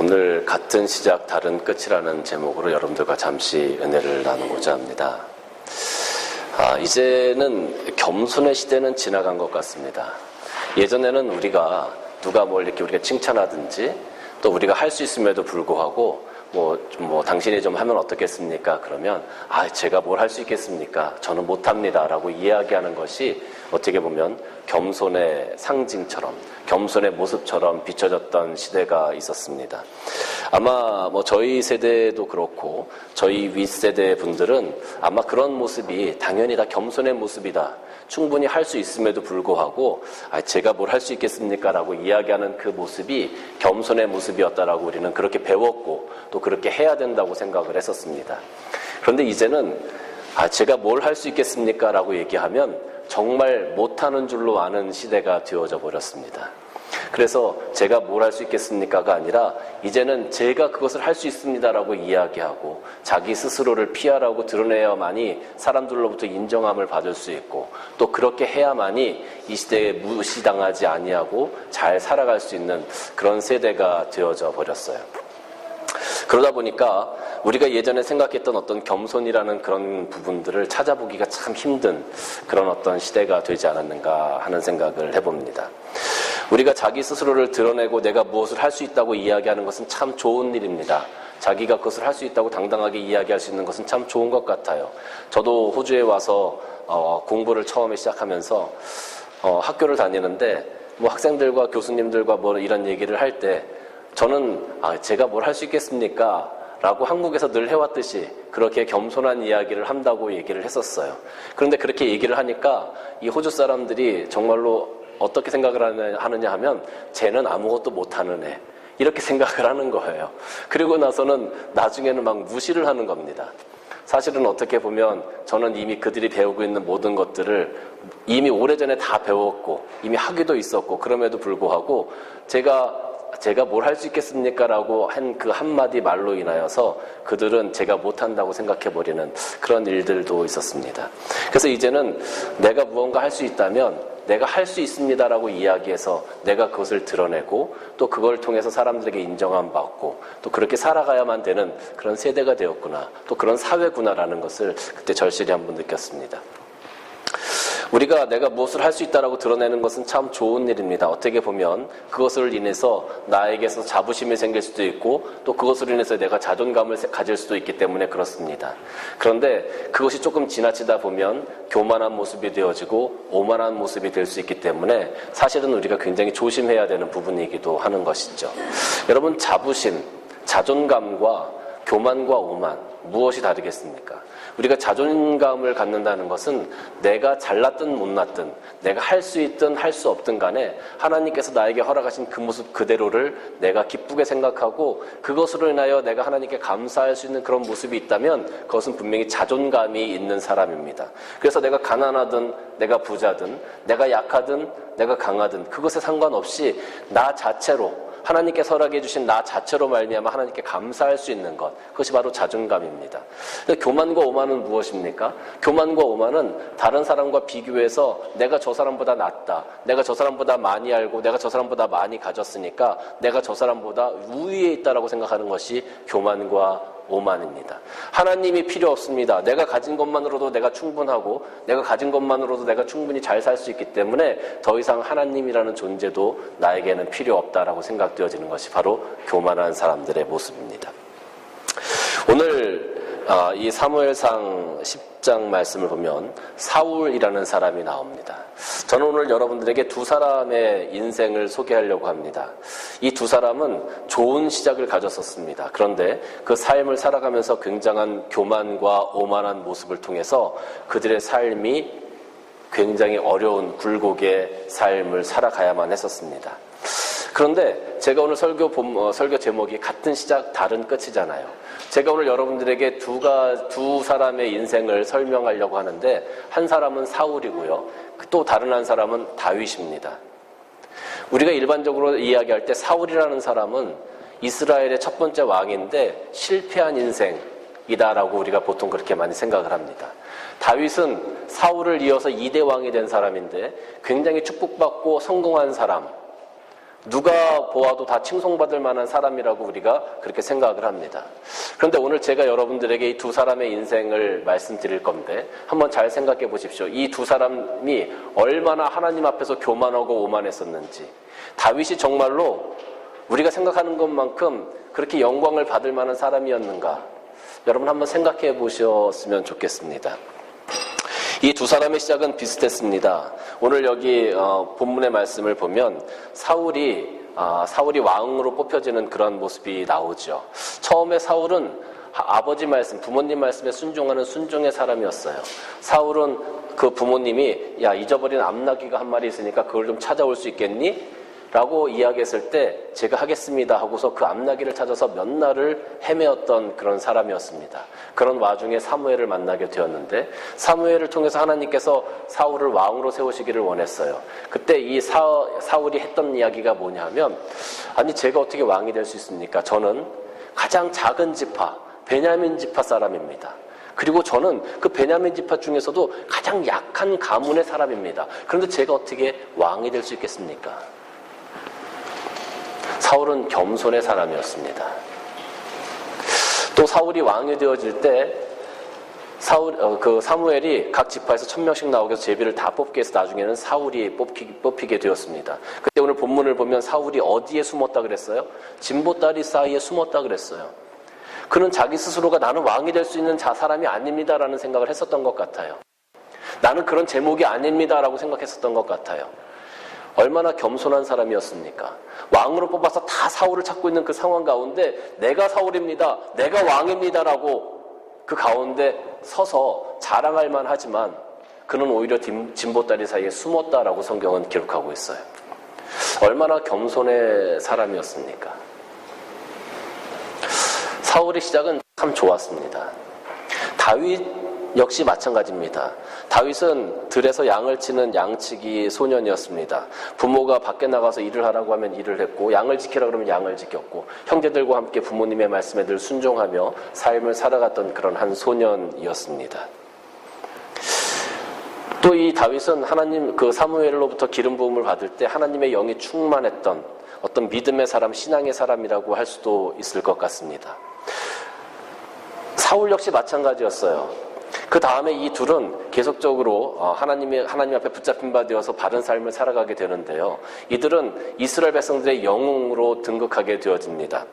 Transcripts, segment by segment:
오늘 같은 시작 다른 끝이라는 제목으로 여러분들과 잠시 은혜를 나누고자 합니다. 이제는 겸손의 시대는 지나간 것 같습니다. 예전에는 우리가 누가 뭘 이렇게 우리가 칭찬하든지 또 우리가 할 수 있음에도 불구하고 당신이 좀 하면 어떻겠습니까? 그러면 제가 뭘 할 수 있겠습니까? 저는 못합니다 라고 이야기하는 것이 어떻게 보면 겸손의 상징처럼, 겸손의 모습처럼 비춰졌던 시대가 있었습니다. 아마 저희 세대도 그렇고 저희 윗세대 분들은 아마 그런 모습이 당연히 다 겸손의 모습이다, 충분히 할 수 있음에도 불구하고 제가 뭘 할 수 있겠습니까? 라고 이야기하는 그 모습이 겸손의 모습이었다라고 우리는 그렇게 배웠고 또 그렇게 해야 된다고 생각을 했었습니다. 그런데 이제는 제가 뭘 할 수 있겠습니까? 라고 얘기하면 정말 못하는 줄로 아는 시대가 되어져 버렸습니다. 그래서 제가 뭘 할 수 있겠습니까가 아니라 이제는 제가 그것을 할 수 있습니다라고 이야기하고 자기 스스로를 피하라고 드러내야만이 사람들로부터 인정함을 받을 수 있고 또 그렇게 해야만이 이 시대에 무시당하지 아니하고 잘 살아갈 수 있는 그런 세대가 되어져 버렸어요. 그러다 보니까 우리가 예전에 생각했던 어떤 겸손이라는 그런 부분들을 찾아보기가 참 힘든 그런 어떤 시대가 되지 않았는가 하는 생각을 해봅니다. 우리가 자기 스스로를 드러내고 내가 무엇을 할 수 있다고 이야기하는 것은 참 좋은 일입니다. 자기가 그것을 할 수 있다고 당당하게 이야기할 수 있는 것은 참 좋은 것 같아요. 저도 호주에 와서 공부를 처음에 시작하면서 학교를 다니는데 학생들과 교수님들과 이런 얘기를 할 때 저는 제가 뭘 할 수 있겠습니까? 라고 한국에서 늘 해왔듯이 그렇게 겸손한 이야기를 한다고 얘기를 했었어요. 그런데 그렇게 얘기를 하니까 이 호주 사람들이 정말로 어떻게 생각을 하느냐 하면 쟤는 아무것도 못하는 애, 이렇게 생각을 하는 거예요. 그리고 나서는 나중에는 막 무시를 하는 겁니다. 사실은 어떻게 보면 저는 이미 그들이 배우고 있는 모든 것들을 이미 오래전에 다 배웠고 이미 하기도 있었고 그럼에도 불구하고 제가 뭘 할 수 있겠습니까? 라고 한 그 한마디 말로 인하여서 그들은 제가 못한다고 생각해버리는 그런 일들도 있었습니다. 그래서 이제는 내가 무언가 할 수 있다면 내가 할 수 있습니다라고 이야기해서 내가 그것을 드러내고 또 그걸 통해서 사람들에게 인정함 받고 또 그렇게 살아가야만 되는 그런 세대가 되었구나, 또 그런 사회구나라는 것을 그때 절실히 한번 느꼈습니다. 우리가 내가 무엇을 할 수 있다라고 드러내는 것은 참 좋은 일입니다. 어떻게 보면 그것을 인해서 나에게서 자부심이 생길 수도 있고 또 그것으로 인해서 내가 자존감을 가질 수도 있기 때문에 그렇습니다. 그런데 그것이 조금 지나치다 보면 교만한 모습이 되어지고 오만한 모습이 될 수 있기 때문에 사실은 우리가 굉장히 조심해야 되는 부분이기도 하는 것이죠. 여러분, 자부심, 자존감과 교만과 오만, 무엇이 다르겠습니까? 우리가 자존감을 갖는다는 것은 내가 잘났든 못났든 내가 할 수 있든 할 수 없든 간에 하나님께서 나에게 허락하신 그 모습 그대로를 내가 기쁘게 생각하고 그것으로 인하여 내가 하나님께 감사할 수 있는 그런 모습이 있다면 그것은 분명히 자존감이 있는 사람입니다. 그래서 내가 가난하든 내가 부자든 내가 약하든 내가 강하든 그것에 상관없이 나 자체로 하나님께서 허락해 주신 나 자체로 말미암아 하나님께 감사할 수 있는 것, 그것이 바로 자존감입니다. 교만과 오만은 무엇입니까? 교만과 오만은 다른 사람과 비교해서 내가 저 사람보다 낫다, 내가 저 사람보다 많이 알고 내가 저 사람보다 많이 가졌으니까 내가 저 사람보다 우위에 있다라고 생각하는 것이 교만과 오만입니다. 하나님이 필요 없습니다. 내가 가진 것만으로도 내가 충분하고 내가 가진 것만으로도 내가 충분히 잘 살 수 있기 때문에 더 이상 하나님이라는 존재도 나에게는 필요 없다라고 생각되어지는 것이 바로 교만한 사람들의 모습입니다. 오늘 이 사무엘상 10장 말씀을 보면 사울이라는 사람이 나옵니다. 저는 오늘 여러분들에게 두 사람의 인생을 소개하려고 합니다. 이 두 사람은 좋은 시작을 가졌었습니다. 그런데 그 삶을 살아가면서 굉장한 교만과 오만한 모습을 통해서 그들의 삶이 굉장히 어려운 굴곡의 삶을 살아가야만 했었습니다. 그런데 제가 오늘 설교 제목이 같은 시작 다른 끝이잖아요. 제가 오늘 여러분들에게 두 사람의 인생을 설명하려고 하는데 한 사람은 사울이고요. 또 다른 한 사람은 다윗입니다. 우리가 일반적으로 이야기할 때 사울이라는 사람은 이스라엘의 첫 번째 왕인데 실패한 인생이다라고 우리가 보통 그렇게 많이 생각을 합니다. 다윗은 사울을 이어서 2대 왕이 된 사람인데 굉장히 축복받고 성공한 사람, 누가 보아도 다 칭송받을 만한 사람이라고 우리가 그렇게 생각을 합니다. 그런데 오늘 제가 여러분들에게 이 두 사람의 인생을 말씀드릴 건데 한번 잘 생각해 보십시오. 이 두 사람이 얼마나 하나님 앞에서 교만하고 오만했었는지. 다윗이 정말로 우리가 생각하는 것만큼 그렇게 영광을 받을 만한 사람이었는가? 여러분 한번 생각해 보셨으면 좋겠습니다. 이 두 사람의 시작은 비슷했습니다. 오늘 여기 본문의 말씀을 보면 사울이 왕으로 뽑혀지는 그런 모습이 나오죠. 처음에 사울은 아버지 말씀, 부모님 말씀에 순종하는 순종의 사람이었어요. 사울은 그 부모님이 야 잊어버린 암나귀가 한 마리 있으니까 그걸 좀 찾아올 수 있겠니? 라고 이야기했을 때 제가 하겠습니다 하고서 그 암나귀를 찾아서 몇 날을 헤매었던 그런 사람이었습니다. 그런 와중에 사무엘을 만나게 되었는데 사무엘을 통해서 하나님께서 사울을 왕으로 세우시기를 원했어요. 그때 이 사울이 했던 이야기가 뭐냐 하면 아니 제가 어떻게 왕이 될 수 있습니까? 저는 가장 작은 지파 베냐민 지파 사람입니다. 그리고 저는 그 베냐민 지파 중에서도 가장 약한 가문의 사람입니다. 그런데 제가 어떻게 왕이 될 수 있겠습니까? 사울은 겸손의 사람이었습니다. 또 사울이 왕이 되어질 때 사무엘이 각 지파에서 1000명씩 나오게 해서 제비를 다 뽑게 해서 나중에는 사울이 뽑히게 되었습니다. 그때 오늘 본문을 보면 사울이 어디에 숨었다 그랬어요? 진보다리 사이에 숨었다 그랬어요. 그는 자기 스스로가 나는 왕이 될 수 있는 사람이 아닙니다라는 생각을 했었던 것 같아요. 나는 그런 제목이 아닙니다라고 생각했었던 것 같아요. 얼마나 겸손한 사람이었습니까? 왕으로 뽑아서 다 사울을 찾고 있는 그 상황 가운데 내가 사울입니다. 내가 왕입니다라고 그 가운데 서서 자랑할 만하지만 그는 오히려 진보다리 사이에 숨었다라고 성경은 기록하고 있어요. 얼마나 겸손의 사람이었습니까? 사울의 시작은 참 좋았습니다. 다윗 역시 마찬가지입니다. 다윗은 들에서 양을 치는 양치기 소년이었습니다. 부모가 밖에 나가서 일을 하라고 하면 일을 했고 양을 지키라 그러면 양을 지켰고 형제들과 함께 부모님의 말씀에 늘 순종하며 삶을 살아갔던 그런 한 소년이었습니다. 또 이 다윗은 하나님 그 사무엘로부터 기름 부음을 받을 때 하나님의 영이 충만했던 어떤 믿음의 사람, 신앙의 사람이라고 할 수도 있을 것 같습니다. 사울 역시 마찬가지였어요. 그 다음에 이 둘은 계속적으로 하나님 앞에 붙잡힌 바 되어서 바른 삶을 살아가게 되는데요. 이들은 이스라엘 백성들의 영웅으로 등극하게 되어집니다.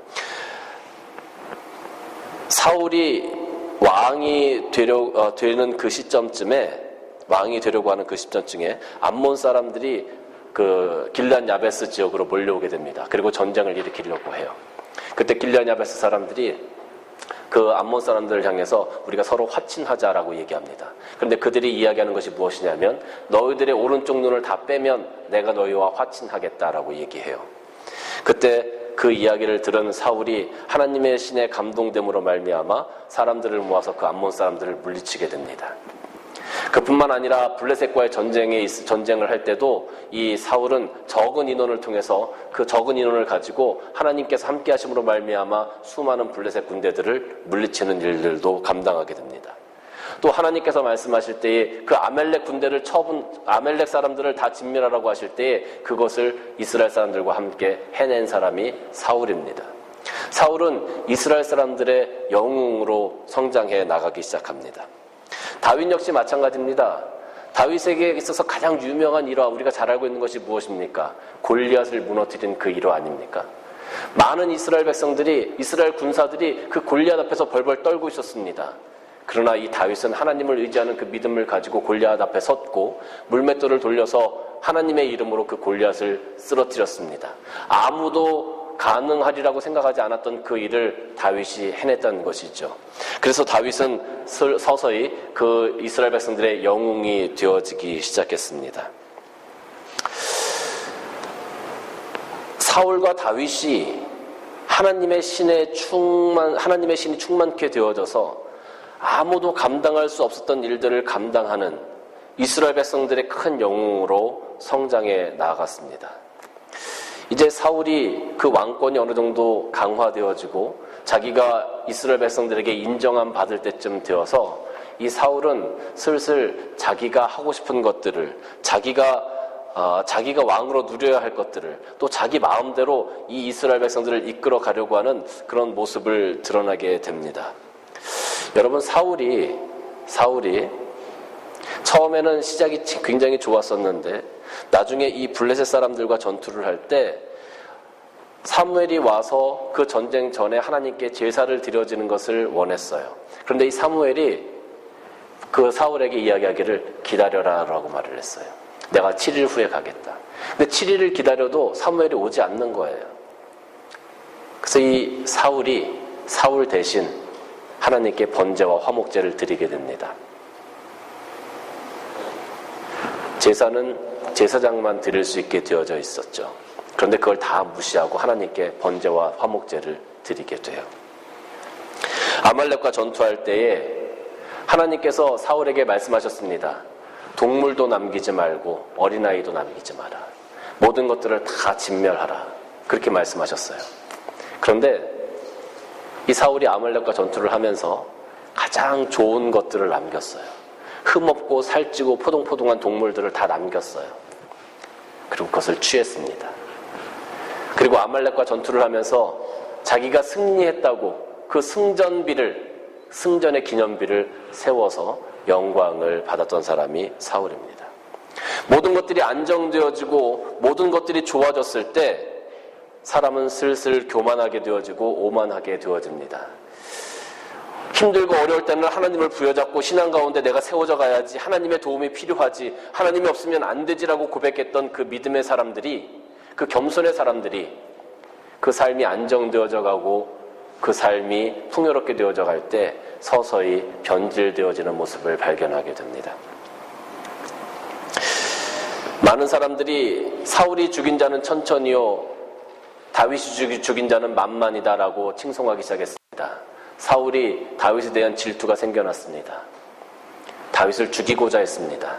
사울이 왕이 되는 그 시점쯤에 왕이 되려고 하는 그 시점쯤에 암몬 사람들이 그 길르앗 야베스 지역으로 몰려오게 됩니다. 그리고 전쟁을 일으키려고 해요. 그때 길르앗 야베스 사람들이 그 암몬 사람들을 향해서 우리가 서로 화친하자라고 얘기합니다. 그런데 그들이 이야기하는 것이 무엇이냐면 너희들의 오른쪽 눈을 다 빼면 내가 너희와 화친하겠다라고 얘기해요. 그때 그 이야기를 들은 사울이 하나님의 신의 감동됨으로 말미암아 사람들을 모아서 그 암몬 사람들을 물리치게 됩니다. 그뿐만 아니라 블레셋과의 전쟁을 할 때도 이 사울은 적은 인원을 통해서 그 적은 인원을 가지고 하나님께서 함께 하심으로 말미암아 수많은 블레셋 군대들을 물리치는 일들도 감당하게 됩니다. 또 하나님께서 말씀하실 때에 그 아멜렉 군대를 아멜렉 사람들을 다 진멸하라고 하실 때에 그것을 이스라엘 사람들과 함께 해낸 사람이 사울입니다. 사울은 이스라엘 사람들의 영웅으로 성장해 나가기 시작합니다. 다윗 역시 마찬가지입니다. 다윗에게 있어서 가장 유명한 일화, 우리가 잘 알고 있는 것이 무엇입니까? 골리앗을 무너뜨린 그 일화 아닙니까? 많은 이스라엘 백성들이, 이스라엘 군사들이 그 골리앗 앞에서 벌벌 떨고 있었습니다. 그러나 이 다윗은 하나님을 의지하는 그 믿음을 가지고 골리앗 앞에 섰고 물맷돌을 돌려서 하나님의 이름으로 그 골리앗을 쓰러뜨렸습니다. 아무도 가능하리라고 생각하지 않았던 그 일을 다윗이 해냈다는 것이죠. 그래서 다윗은 서서히 그 이스라엘 백성들의 영웅이 되어지기 시작했습니다. 사울과 다윗이 하나님의 신이 충만케 되어져서 아무도 감당할 수 없었던 일들을 감당하는 이스라엘 백성들의 큰 영웅으로 성장해 나아갔습니다. 이제 사울이 그 왕권이 어느 정도 강화되어지고 자기가 이스라엘 백성들에게 인정함 받을 때쯤 되어서 이 사울은 슬슬 자기가 하고 싶은 것들을, 자기가 자기가 왕으로 누려야 할 것들을 또 자기 마음대로 이 이스라엘 백성들을 이끌어 가려고 하는 그런 모습을 드러나게 됩니다. 여러분, 사울이 처음에는 시작이 굉장히 좋았었는데 나중에 이 블레셋 사람들과 전투를 할 때 사무엘이 와서 그 전쟁 전에 하나님께 제사를 드려지는 것을 원했어요. 그런데 이 사무엘이 그 사울에게 이야기하기를 기다려라 라고 말을 했어요. 내가 7일 후에 가겠다. 근데 7일을 기다려도 사무엘이 오지 않는 거예요. 그래서 이 사울 대신 하나님께 번제와 화목제를 드리게 됩니다. 제사는 제사장만 드릴 수 있게 되어져 있었죠. 그런데 그걸 다 무시하고 하나님께 번제와 화목제를 드리게 돼요. 아말렉과 전투할 때에 하나님께서 사울에게 말씀하셨습니다. 동물도 남기지 말고 어린아이도 남기지 마라. 모든 것들을 다 진멸하라. 그렇게 말씀하셨어요. 그런데 이 사울이 아말렉과 전투를 하면서 가장 좋은 것들을 남겼어요. 흠없고 살찌고 포동포동한 동물들을 다 남겼어요. 그리고 그것을 취했습니다. 그리고 아말렉과 전투를 하면서 자기가 승리했다고 그 승전의 기념비를 세워서 영광을 받았던 사람이 사울입니다. 모든 것들이 안정되어지고 모든 것들이 좋아졌을 때 사람은 슬슬 교만하게 되어지고 오만하게 되어집니다. 힘들고 어려울 때는 하나님을 부여잡고 신앙 가운데 내가 세워져 가야지, 하나님의 도움이 필요하지, 하나님이 없으면 안 되지라고 고백했던 그 믿음의 사람들이, 그 겸손의 사람들이 그 삶이 안정되어져 가고 그 삶이 풍요롭게 되어져 갈 때 서서히 변질되어지는 모습을 발견하게 됩니다. 많은 사람들이 사울이 죽인 자는 천천히요, 다윗이 죽인 자는 만만이다라고 칭송하기 시작했습니다. 사울이 다윗에 대한 질투가 생겨났습니다. 다윗을 죽이고자 했습니다.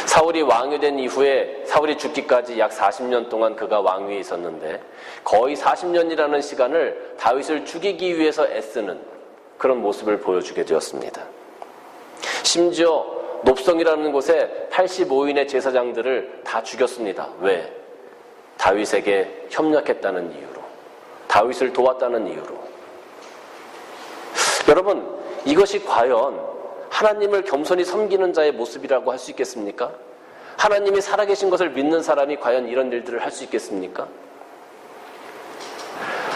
사울이 왕이 된 이후에 사울이 죽기까지 약 40년 동안 그가 왕위에 있었는데 거의 40년이라는 시간을 다윗을 죽이기 위해서 애쓰는 그런 모습을 보여주게 되었습니다. 심지어 놉성이라는 곳에 85인의 제사장들을 다 죽였습니다. 왜? 다윗에게 협력했다는 이유로, 다윗을 도왔다는 이유로. 여러분, 이것이 과연 하나님을 겸손히 섬기는 자의 모습이라고 할 수 있겠습니까? 하나님이 살아계신 것을 믿는 사람이 과연 이런 일들을 할 수 있겠습니까?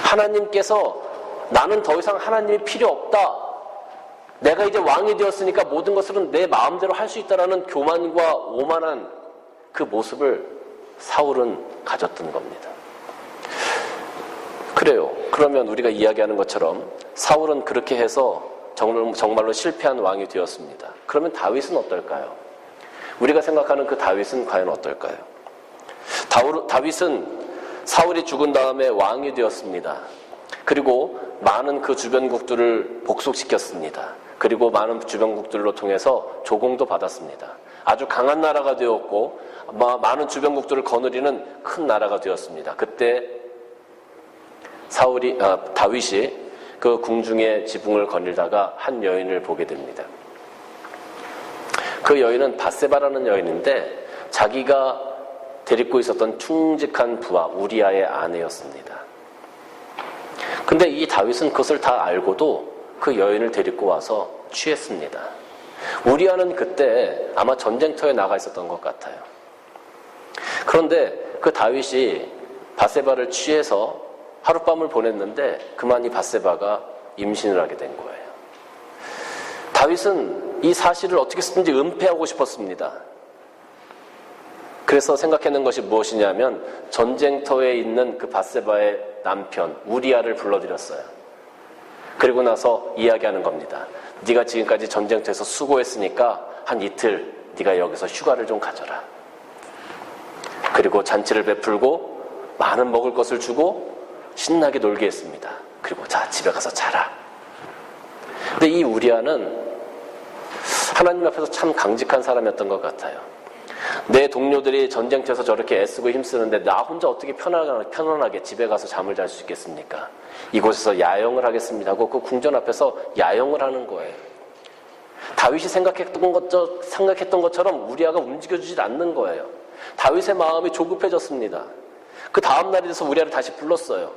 하나님께서 나는 더 이상 하나님이 필요 없다, 내가 이제 왕이 되었으니까 모든 것을 내 마음대로 할 수 있다라는 교만과 오만한 그 모습을 사울은 가졌던 겁니다. 그래요. 그러면 우리가 이야기하는 것처럼 사울은 그렇게 해서 정말로 실패한 왕이 되었습니다. 그러면 다윗은 어떨까요? 우리가 생각하는 그 다윗은 과연 어떨까요? 다윗은 사울이 죽은 다음에 왕이 되었습니다. 그리고 많은 그 주변국들을 복속시켰습니다. 그리고 많은 주변국들로 통해서 조공도 받았습니다. 아주 강한 나라가 되었고 많은 주변국들을 거느리는 큰 나라가 되었습니다. 그때 다윗이 그 궁중의 지붕을 거닐다가 한 여인을 보게 됩니다. 그 여인은 밧세바라는 여인인데 자기가 데리고 있었던 충직한 부하 우리아의 아내였습니다. 근데 이 다윗은 그것을 다 알고도 그 여인을 데리고 와서 취했습니다. 우리아는 그때 아마 전쟁터에 나가 있었던 것 같아요. 그런데 그 다윗이 밧세바를 취해서 하룻밤을 보냈는데 그만 이 밧세바가 임신을 하게 된 거예요. 다윗은 이 사실을 어떻게 쓰든지 은폐하고 싶었습니다. 그래서 생각해낸 것이 무엇이냐면 전쟁터에 있는 그 밧세바의 남편 우리아를 불러들였어요. 그리고 나서 이야기하는 겁니다. 네가 지금까지 전쟁터에서 수고했으니까 한 이틀 네가 여기서 휴가를 좀 가져라. 그리고 잔치를 베풀고 많은 먹을 것을 주고 신나게 놀게 했습니다. 그리고 자, 집에 가서 자라. 근데 이 우리아는 하나님 앞에서 참 강직한 사람이었던 것 같아요. 내 동료들이 전쟁터에서 저렇게 애쓰고 힘쓰는데 나 혼자 어떻게 편안하게 집에 가서 잠을 잘 수 있겠습니까? 이곳에서 야영을 하겠습니다 하고 그 궁전 앞에서 야영을 하는 거예요. 다윗이 생각했던 것처럼 우리아가 움직여주질 않는 거예요. 다윗의 마음이 조급해졌습니다. 그 다음 날이 돼서 우리아를 다시 불렀어요.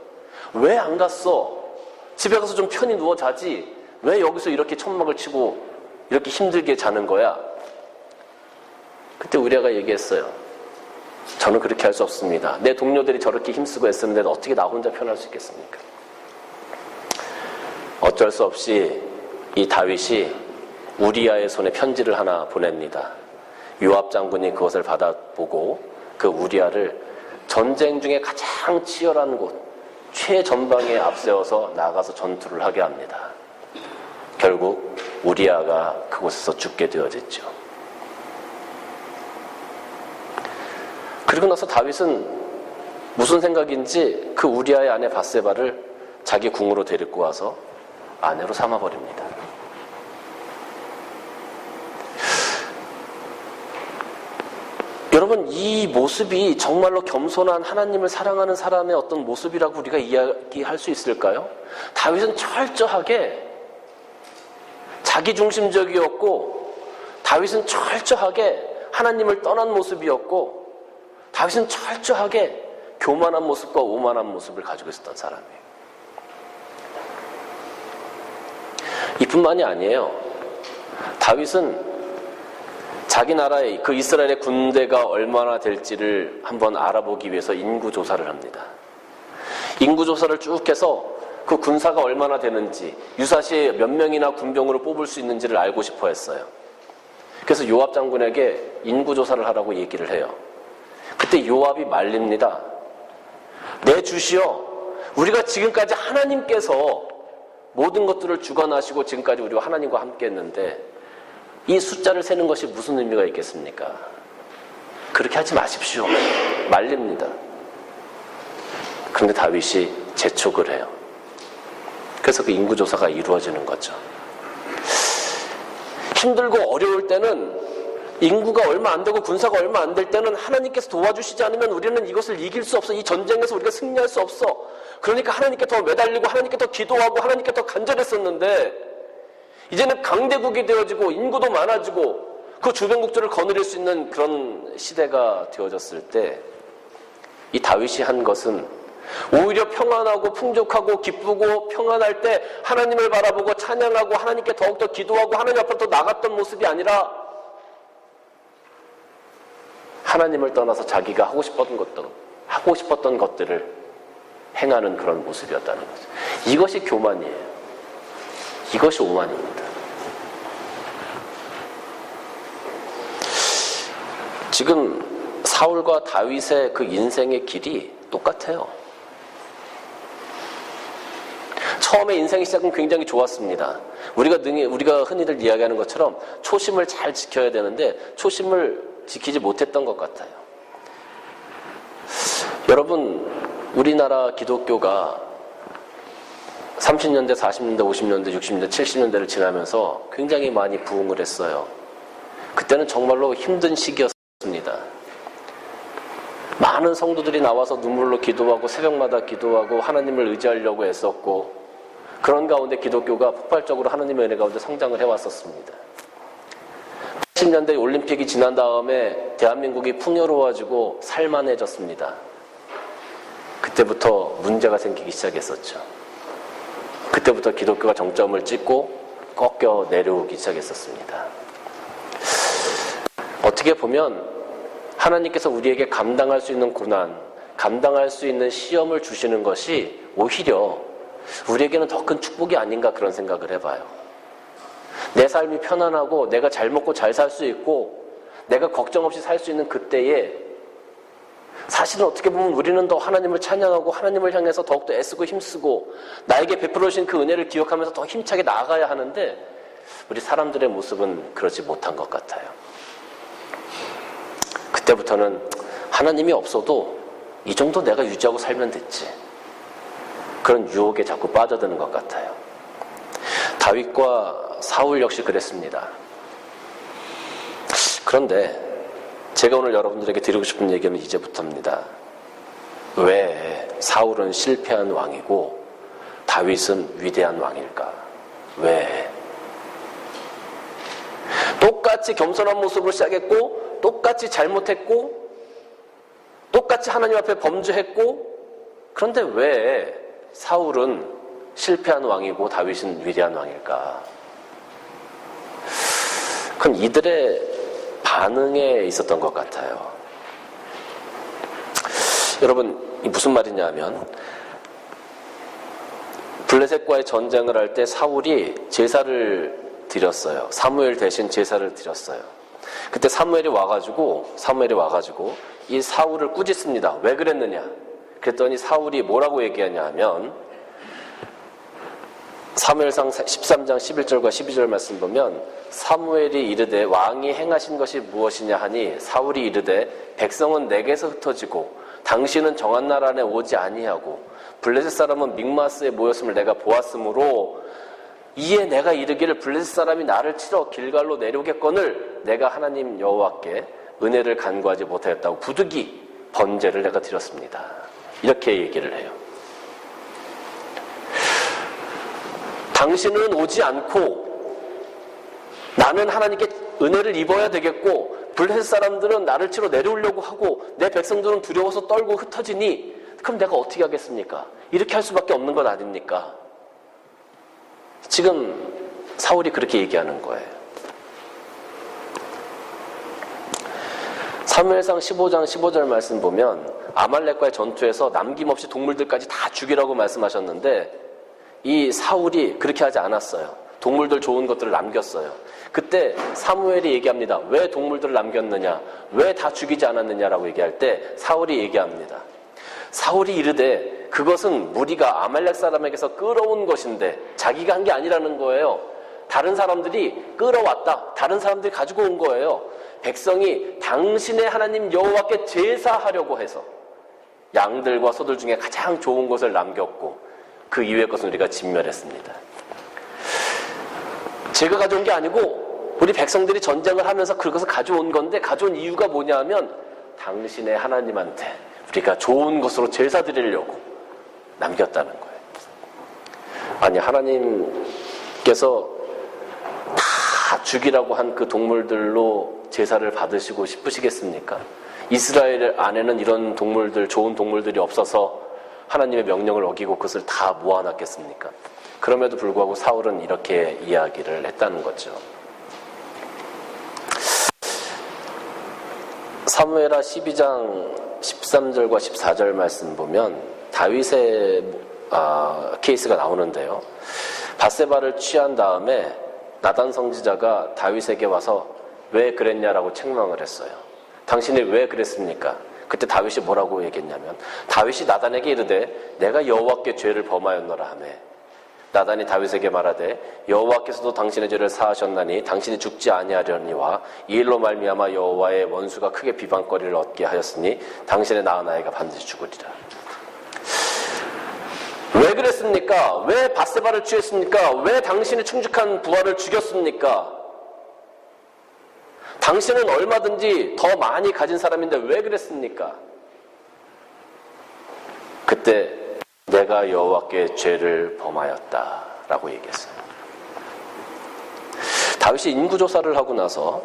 왜 안 갔어? 집에 가서 좀 편히 누워 자지. 왜 여기서 이렇게 천막을 치고 이렇게 힘들게 자는 거야? 그때 우리아가 얘기했어요. 저는 그렇게 할 수 없습니다. 내 동료들이 저렇게 힘쓰고 애쓰는데 어떻게 나 혼자 편할 수 있겠습니까? 어쩔 수 없이 이 다윗이 우리아의 손에 편지를 하나 보냅니다. 요압 장군이 그것을 받아보고 그 우리아를 전쟁 중에 가장 치열한 곳, 최전방에 앞세워서 나가서 전투를 하게 합니다. 결국 우리아가 그곳에서 죽게 되어졌죠. 그리고 나서 다윗은 무슨 생각인지 그 우리아의 아내 밧세바를 자기 궁으로 데리고 와서 아내로 삼아버립니다. 여러분, 이 모습이 정말로 겸손한 하나님을 사랑하는 사람의 어떤 모습이라고 우리가 이야기할 수 있을까요? 다윗은 철저하게 자기중심적이었고, 다윗은 철저하게 하나님을 떠난 모습이었고, 다윗은 철저하게 교만한 모습과 오만한 모습을 가지고 있었던 사람이에요. 이뿐만이 아니에요. 다윗은 자기 나라의 그 이스라엘의 군대가 얼마나 될지를 한번 알아보기 위해서 인구조사를 합니다. 인구조사를 쭉 해서 그 군사가 얼마나 되는지, 유사시에 몇 명이나 군병으로 뽑을 수 있는지를 알고 싶어 했어요. 그래서 요압 장군에게 인구조사를 하라고 얘기를 해요. 그때 요압이 말립니다. 내 주시여, 우리가 지금까지 하나님께서 모든 것들을 주관하시고 지금까지 우리와 하나님과 함께 했는데 이 숫자를 세는 것이 무슨 의미가 있겠습니까? 그렇게 하지 마십시오. 말립니다. 그런데 다윗이 재촉을 해요. 그래서 그 인구조사가 이루어지는 거죠. 힘들고 어려울 때는, 인구가 얼마 안 되고 군사가 얼마 안 될 때는 하나님께서 도와주시지 않으면 우리는 이것을 이길 수 없어. 이 전쟁에서 우리가 승리할 수 없어. 그러니까 하나님께 더 매달리고 하나님께 더 기도하고 하나님께 더 간절했었는데, 이제는 강대국이 되어지고 인구도 많아지고 그 주변 국들을 거느릴 수 있는 그런 시대가 되어졌을 때 이 다윗이 한 것은 오히려 평안하고 풍족하고 기쁘고 평안할 때 하나님을 바라보고 찬양하고 하나님께 더욱더 기도하고 하나님 앞으로 더 나갔던 모습이 아니라 하나님을 떠나서 자기가 하고 싶었던 것들을 행하는 그런 모습이었다는 거죠. 이것이 교만이에요. 이것이 오만입니다. 지금 사울과 다윗의 그 인생의 길이 똑같아요. 처음에 인생의 시작은 굉장히 좋았습니다. 우리가 흔히들 이야기하는 것처럼 초심을 잘 지켜야 되는데 초심을 지키지 못했던 것 같아요. 여러분, 우리나라 기독교가 30년대, 40년대, 50년대, 60년대, 70년대를 지나면서 굉장히 많이 부흥을 했어요. 그때는 정말로 힘든 시기였습니다. 많은 성도들이 나와서 눈물로 기도하고 새벽마다 기도하고 하나님을 의지하려고 애썼고, 그런 가운데 기독교가 폭발적으로 하나님의 은혜 가운데 성장을 해왔었습니다. 80년대 올림픽이 지난 다음에 대한민국이 풍요로워지고 살만해졌습니다. 그때부터 문제가 생기기 시작했었죠. 그때부터 기독교가 정점을 찍고 꺾여 내려오기 시작했었습니다. 어떻게 보면 하나님께서 우리에게 감당할 수 있는 고난, 감당할 수 있는 시험을 주시는 것이 오히려 우리에게는 더 큰 축복이 아닌가 그런 생각을 해봐요. 내 삶이 편안하고 내가 잘 먹고 잘 살 수 있고 내가 걱정 없이 살 수 있는 그때에 사실은 어떻게 보면 우리는 더 하나님을 찬양하고 하나님을 향해서 더욱더 애쓰고 힘쓰고 나에게 베풀어 주신 그 은혜를 기억하면서 더 힘차게 나아가야 하는데 우리 사람들의 모습은 그러지 못한 것 같아요. 그때부터는 하나님이 없어도 이 정도 내가 유지하고 살면 됐지. 그런 유혹에 자꾸 빠져드는 것 같아요. 다윗과 사울 역시 그랬습니다. 그런데 제가 오늘 여러분들에게 드리고 싶은 얘기는 이제부터입니다. 왜 사울은 실패한 왕이고 다윗은 위대한 왕일까? 왜? 똑같이 겸손한 모습으로 시작했고 똑같이 잘못했고 똑같이 하나님 앞에 범죄했고, 그런데 왜 사울은 실패한 왕이고 다윗은 위대한 왕일까? 그건 이들의 반응에 있었던 것 같아요. 여러분, 이 무슨 말이냐면, 블레셋과의 전쟁을 할 때 사울이 제사를 드렸어요. 사무엘 대신 제사를 드렸어요. 그때 사무엘이 와가지고 이 사울을 꾸짖습니다. 왜 그랬느냐? 그랬더니 사울이 뭐라고 얘기하냐 하면, 사무엘상 13장 11절과 12절 말씀 보면, 사무엘이 이르되 왕이 행하신 것이 무엇이냐 하니 사울이 이르되 백성은 내게서 흩어지고 당신은 정한 날 안에 오지 아니하고 블레셋 사람은 믹마스에 모였음을 내가 보았으므로 이에 내가 이르기를 블레셋 사람이 나를 치러 길갈로 내려오겠거늘 내가 하나님 여호와께 은혜를 간구하지 못하였다고 부득이 번제를 내가 드렸습니다. 이렇게 얘기를 해요. 당신은 오지 않고 나는 하나님께 은혜를 입어야 되겠고 블레셋 사람들은 나를 치러 내려오려고 하고 내 백성들은 두려워서 떨고 흩어지니 그럼 내가 어떻게 하겠습니까? 이렇게 할 수밖에 없는 것 아닙니까? 지금 사울이 그렇게 얘기하는 거예요. 사무엘상 15장 15절 말씀 보면 아말렉과의 전투에서 남김없이 동물들까지 다 죽이라고 말씀하셨는데 이 사울이 그렇게 하지 않았어요. 동물들 좋은 것들을 남겼어요. 그때 사무엘이 얘기합니다. 왜 동물들을 남겼느냐? 왜 다 죽이지 않았느냐라고 얘기할 때 사울이 얘기합니다. 사울이 이르되 그것은 무리가 아말렉 사람에게서 끌어온 것인데 자기가 한 게 아니라는 거예요. 다른 사람들이 끌어왔다. 다른 사람들이 가지고 온 거예요. 백성이 당신의 하나님 여호와께 제사하려고 해서 양들과 소들 중에 가장 좋은 것을 남겼고 그 이외의 것은 우리가 진멸했습니다. 제가 가져온 게 아니고 우리 백성들이 전쟁을 하면서 그것을 가져온 건데 가져온 이유가 뭐냐 하면 당신의 하나님한테 우리가 좋은 것으로 제사 드리려고 남겼다는 거예요. 아니 하나님께서 다 죽이라고 한 그 동물들로 제사를 받으시고 싶으시겠습니까? 이스라엘 안에는 이런 동물들, 좋은 동물들이 없어서 하나님의 명령을 어기고 그것을 다 모아놨겠습니까? 그럼에도 불구하고 사울은 이렇게 이야기를 했다는 거죠. 사무엘하 12장 13절과 14절 말씀 보면 다윗의 케이스가 나오는데요. 밧세바를 취한 다음에 나단 선지자가 다윗에게 와서 왜 그랬냐라고 책망을 했어요. 당신이 왜 그랬습니까? 그때 다윗이 뭐라고 얘기했냐면 다윗이 나단에게 이르되 내가 여호와께 죄를 범하였노라 하며 나단이 다윗에게 말하되 여호와께서도 당신의 죄를 사하셨나니 당신이 죽지 아니하려니와 이 일로 말미암아 여호와의 원수가 크게 비방거리를 얻게 하였으니 당신의 낳은 아이가 반드시 죽으리라. 왜 그랬습니까? 왜 밧세바를 취했습니까? 왜 당신의 충직한 부하를 죽였습니까? 당신은 얼마든지 더 많이 가진 사람인데 왜 그랬습니까? 그때 내가 여호와께 죄를 범하였다라고 얘기했어요. 다윗이 인구조사를 하고 나서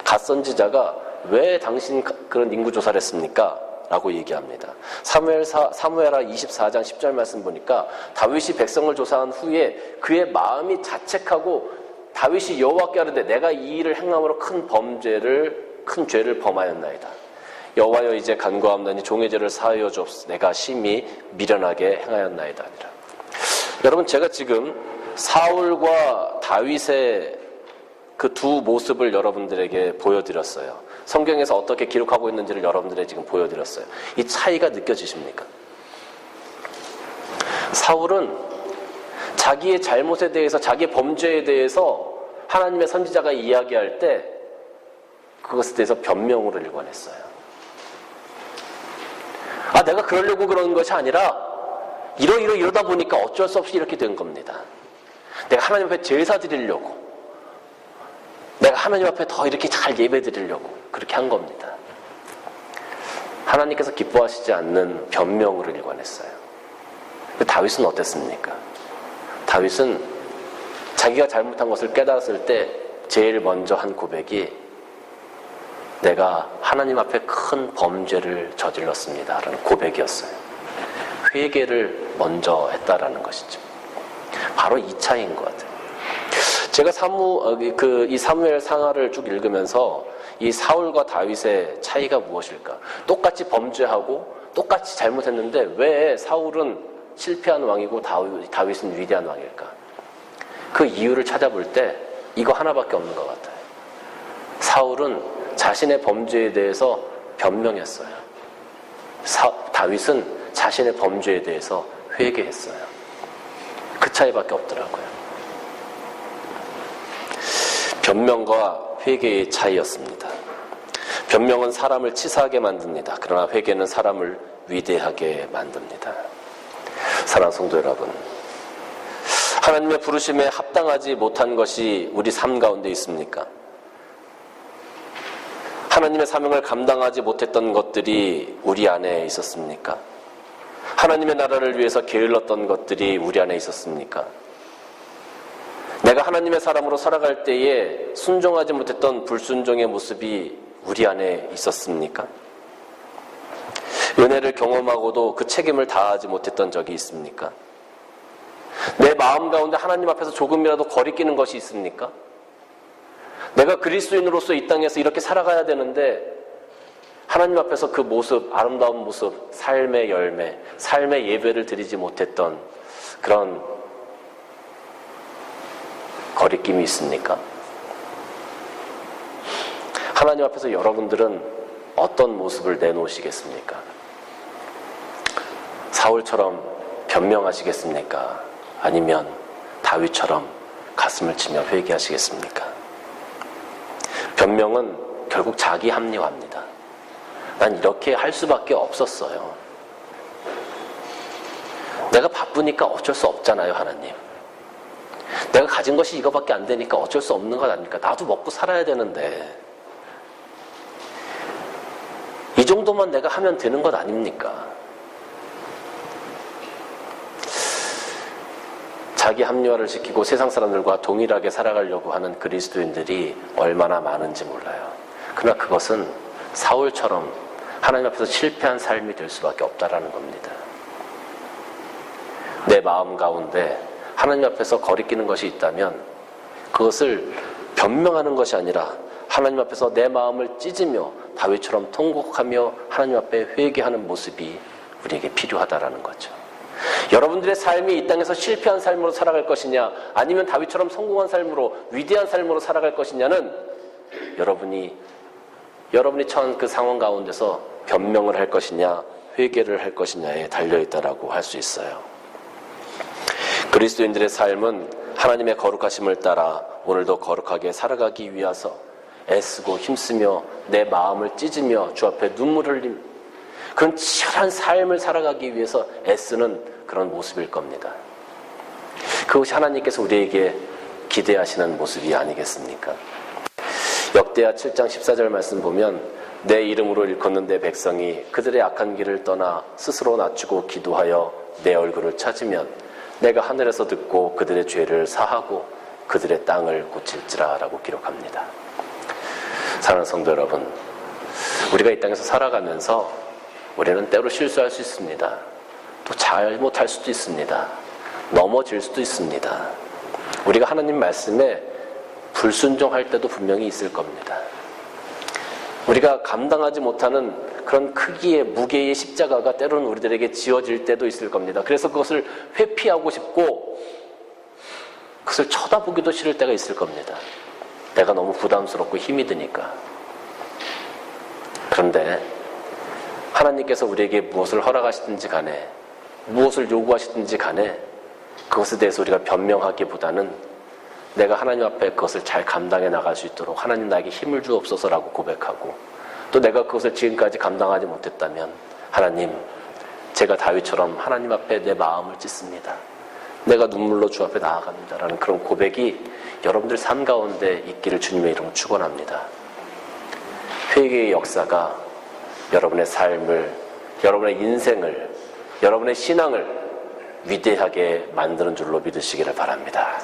갓 선지자가 왜 당신 그런 인구조사를 했습니까? 라고 얘기합니다. 사무엘하 24장 10절 말씀 보니까 다윗이 백성을 조사한 후에 그의 마음이 자책하고 다윗이 여호와께 하는데 내가 이 일을 행함으로 큰 죄를 범하였나이다. 여호와여 이제 간구하옵나니 종의 죄를 사하여 주옵소서. 내가 심히 미련하게 행하였나이다. 아니라. 여러분 제가 지금 사울과 다윗의 그 두 모습을 여러분들에게 보여드렸어요. 성경에서 어떻게 기록하고 있는지를 여러분들에게 지금 보여드렸어요. 이 차이가 느껴지십니까? 사울은 자기의 잘못에 대해서 자기의 범죄에 대해서 하나님의 선지자가 이야기할 때 그것에 대해서 변명으로 일관했어요. 내가 그러려고 그러는 것이 아니라 이러다 보니까 어쩔 수 없이 이렇게 된 겁니다. 내가 하나님 앞에 제사 드리려고 내가 하나님 앞에 더 이렇게 잘 예배 드리려고 그렇게 한 겁니다. 하나님께서 기뻐하시지 않는 변명으로 일관했어요. 다윗은 어땠습니까? 다윗은 자기가 잘못한 것을 깨달았을 때 제일 먼저 한 고백이 내가 하나님 앞에 큰 범죄를 저질렀습니다 라는 고백이었어요. 회개를 먼저 했다라는 것이죠. 바로 이 차이인 것 같아요. 제가 이 사무엘 상하를 쭉 읽으면서 이 사울과 다윗의 차이가 무엇일까? 똑같이 범죄하고 똑같이 잘못했는데 왜 사울은 실패한 왕이고 다윗은 위대한 왕일까? 그 이유를 찾아볼 때 이거 하나밖에 없는 것 같아요. 사울은 자신의 범죄에 대해서 변명했어요. 다윗은 자신의 범죄에 대해서 회개했어요. 그 차이밖에 없더라고요. 변명과 회개의 차이였습니다. 변명은 사람을 치사하게 만듭니다. 그러나 회개는 사람을 위대하게 만듭니다. 사랑하는 성도 여러분, 하나님의 부르심에 합당하지 못한 것이 우리 삶 가운데 있습니까? 하나님의 사명을 감당하지 못했던 것들이 우리 안에 있었습니까? 하나님의 나라를 위해서 게을렀던 것들이 우리 안에 있었습니까? 내가 하나님의 사람으로 살아갈 때에 순종하지 못했던 불순종의 모습이 우리 안에 있었습니까? 은혜를 경험하고도 그 책임을 다하지 못했던 적이 있습니까? 내 마음 가운데 하나님 앞에서 조금이라도 거리끼는 것이 있습니까? 내가 그리스도인으로서 이 땅에서 이렇게 살아가야 되는데 하나님 앞에서 그 모습, 아름다운 모습, 삶의 열매, 삶의 예배를 드리지 못했던 그런 거리낌이 있습니까? 하나님 앞에서 여러분들은 어떤 모습을 내놓으시겠습니까? 사울처럼 변명하시겠습니까? 아니면 다윗처럼 가슴을 치며 회개하시겠습니까? 변명은 결국 자기 합리화입니다. 난 이렇게 할 수밖에 없었어요. 내가 바쁘니까 어쩔 수 없잖아요, 하나님. 내가 가진 것이 이거밖에 안 되니까 어쩔 수 없는 것 아닙니까? 나도 먹고 살아야 되는데 이 정도만 내가 하면 되는 것 아닙니까? 자기 합리화를 지키고 세상 사람들과 동일하게 살아가려고 하는 그리스도인들이 얼마나 많은지 몰라요. 그러나 그것은 사울처럼 하나님 앞에서 실패한 삶이 될 수밖에 없다라는 겁니다. 내 마음 가운데 하나님 앞에서 거리끼는 것이 있다면 그것을 변명하는 것이 아니라 하나님 앞에서 내 마음을 찢으며 다윗처럼 통곡하며 하나님 앞에 회개하는 모습이 우리에게 필요하다라는 거죠. 여러분들의 삶이 이 땅에서 실패한 삶으로 살아갈 것이냐 아니면 다윗처럼 성공한 삶으로 위대한 삶으로 살아갈 것이냐는 여러분이 처한 그 상황 가운데서 변명을 할 것이냐 회개를 할 것이냐에 달려있다라고 할 수 있어요. 그리스도인들의 삶은 하나님의 거룩하심을 따라 오늘도 거룩하게 살아가기 위해서 애쓰고 힘쓰며 내 마음을 찢으며 주 앞에 눈물 흘림 그런 치열한 삶을 살아가기 위해서 애쓰는 그런 모습일 겁니다. 그것이 하나님께서 우리에게 기대하시는 모습이 아니겠습니까? 역대하 7장 14절 말씀 보면 내 이름으로 일컫는 내 백성이 그들의 악한 길을 떠나 스스로 낮추고 기도하여 내 얼굴을 찾으면 내가 하늘에서 듣고 그들의 죄를 사하고 그들의 땅을 고칠지라 라고 기록합니다. 사랑하는 성도 여러분, 우리가 이 땅에서 살아가면서 우리는 때로 실수할 수 있습니다. 또 잘못할 수도 있습니다. 넘어질 수도 있습니다. 우리가 하나님 말씀에 불순종할 때도 분명히 있을 겁니다. 우리가 감당하지 못하는 그런 크기의 무게의 십자가가 때로는 우리들에게 지어질 때도 있을 겁니다. 그래서 그것을 회피하고 싶고 그것을 쳐다보기도 싫을 때가 있을 겁니다. 내가 너무 부담스럽고 힘이 드니까. 그런데 하나님께서 우리에게 무엇을 허락하시든지 간에 무엇을 요구하시든지 간에 그것에 대해서 우리가 변명하기보다는 내가 하나님 앞에 그것을 잘 감당해 나갈 수 있도록 하나님 나에게 힘을 주옵소서라고 고백하고 또 내가 그것을 지금까지 감당하지 못했다면 하나님 제가 다윗처럼 하나님 앞에 내 마음을 찢습니다. 내가 눈물로 주 앞에 나아갑니다. 라는 그런 고백이 여러분들 삶 가운데 있기를 주님의 이름으로 축원합니다. 회개의 역사가 여러분의 삶을, 여러분의 인생을, 여러분의 신앙을 위대하게 만드는 줄로 믿으시기를 바랍니다.